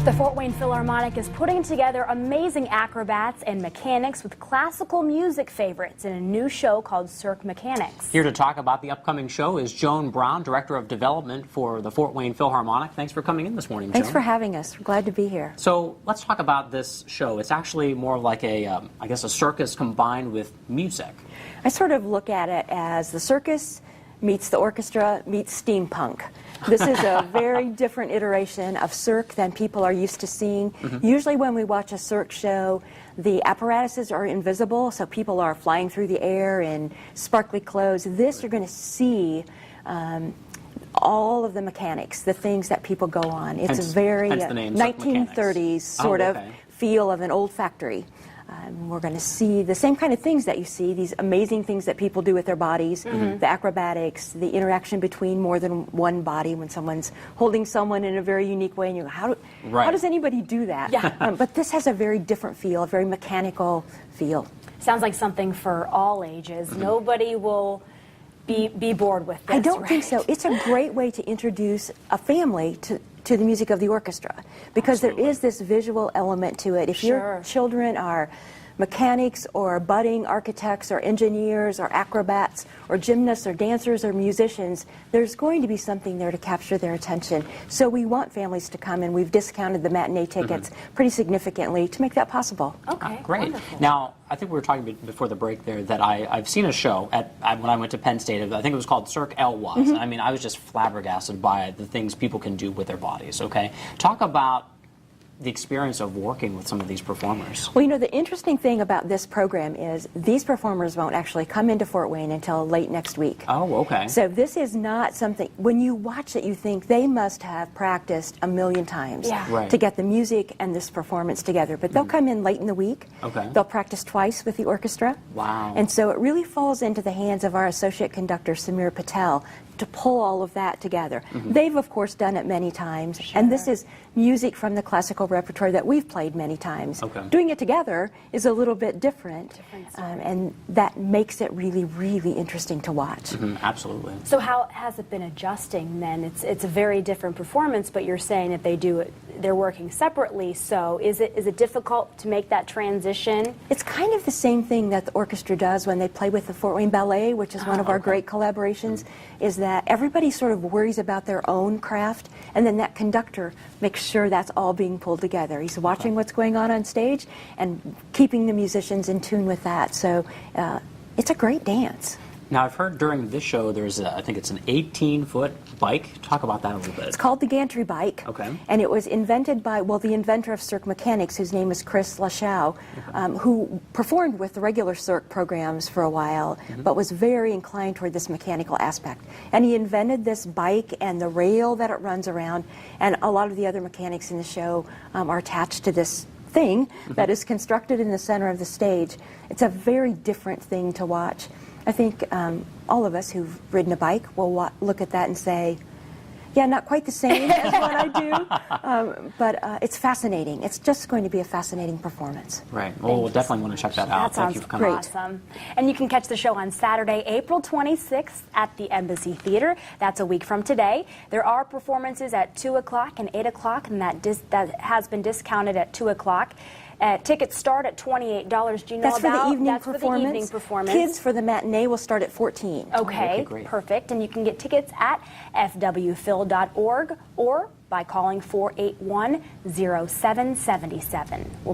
The Fort Wayne Philharmonic is putting together amazing acrobats and mechanics with classical music favorites in a new show called Cirque Mechanics. Here to talk about the upcoming show is Joan Brown, Director of Development for the Fort Wayne Philharmonic. Thanks for coming in this morning, Joan. Thanks for having us. We're glad to be here. So let's talk about this show. It's actually more like a, I guess, a circus combined with music. I sort of look at it as the circus meets the orchestra meets steampunk. This is a very different iteration of Cirque than people are used to seeing. Usually when we watch a Cirque show, the apparatuses are invisible, so people are flying through the air in sparkly clothes. This, you're going to see all of the mechanics, the things that people go on. It's a very 1930s sort of feel of an old factory. We're going to see the same kind of things that you see, these amazing things that people do with their bodies, the acrobatics, the interaction between more than one body when someone's holding someone in a very unique way, and you go, how does anybody do that? Yeah. But this has a very different feel, a very mechanical feel. Sounds like something for all ages. Nobody will be bored with this. I don't think so. It's a great way to introduce a family to the music of the orchestra, because there is this visual element to it. If your children are mechanics or budding architects or engineers or acrobats or gymnasts or dancers or musicians, there's going to be something there to capture their attention. So we want families to come, and we've discounted the matinee tickets pretty significantly to make that possible. Okay, great. wonderful. Now, I think we were talking before the break there that I've seen a show when I went to Penn State. I think it was called Cirque was. I mean, I was just flabbergasted by the things people can do with their bodies. Okay, talk about the experience of working with some of these performers. Well, you know, the interesting thing about this program is these performers won't actually come into Fort Wayne until late next week. Oh, okay. So this is not something, when you watch it, you think they must have practiced a million times to get the music and this performance together. But they'll come in late in the week. Okay. They'll practice twice with the orchestra. Wow. And so it really falls into the hands of our associate conductor, Samir Patel, to pull all of that together. They've, of course, done it many times, and this is music from the classical repertoire that we've played many times. Doing it together is a little bit different, and that makes it really, really interesting to watch. Absolutely. So how has it been adjusting then? It's a very different performance, but you're saying that they're working separately, so is it difficult to make that transition? It's kind of the same thing that the orchestra does when they play with the Fort Wayne Ballet, which is one of our great collaborations, is that everybody sort of worries about their own craft, and then that conductor makes sure that's all being pulled together. He's watching what's going on stage and keeping the musicians in tune with that. So it's a great dance. Now, I've heard during this show there's, I think it's an 18-foot bike. Talk about that a little bit. It's called the Gantry Bike. Okay. And it was invented by, well, the inventor of Cirque Mechanics, whose name is Chris Lashow, who performed with the regular Cirque programs for a while, but was very inclined toward this mechanical aspect. And he invented this bike and the rail that it runs around, and a lot of the other mechanics in the show are attached to this thing that is constructed in the center of the stage. It's a very different thing to watch. I think all of us who've ridden a bike will look at that and say, yeah, not quite the same as what I do, but it's fascinating. It's just going to be a fascinating performance. Right. Well, we'll definitely want to check that out. That sounds great. Awesome. And you can catch the show on Saturday, April 26th at the Embassy Theater. That's a week from today. There are performances at 2 o'clock and 8 o'clock, and that has been discounted at 2 o'clock. Tickets start at $28. Do you know That's for the evening performance. For the evening performance. Kids for the matinee will start at $14. Okay, great. Perfect. And you can get tickets at fwphil.org or by calling 481-0777.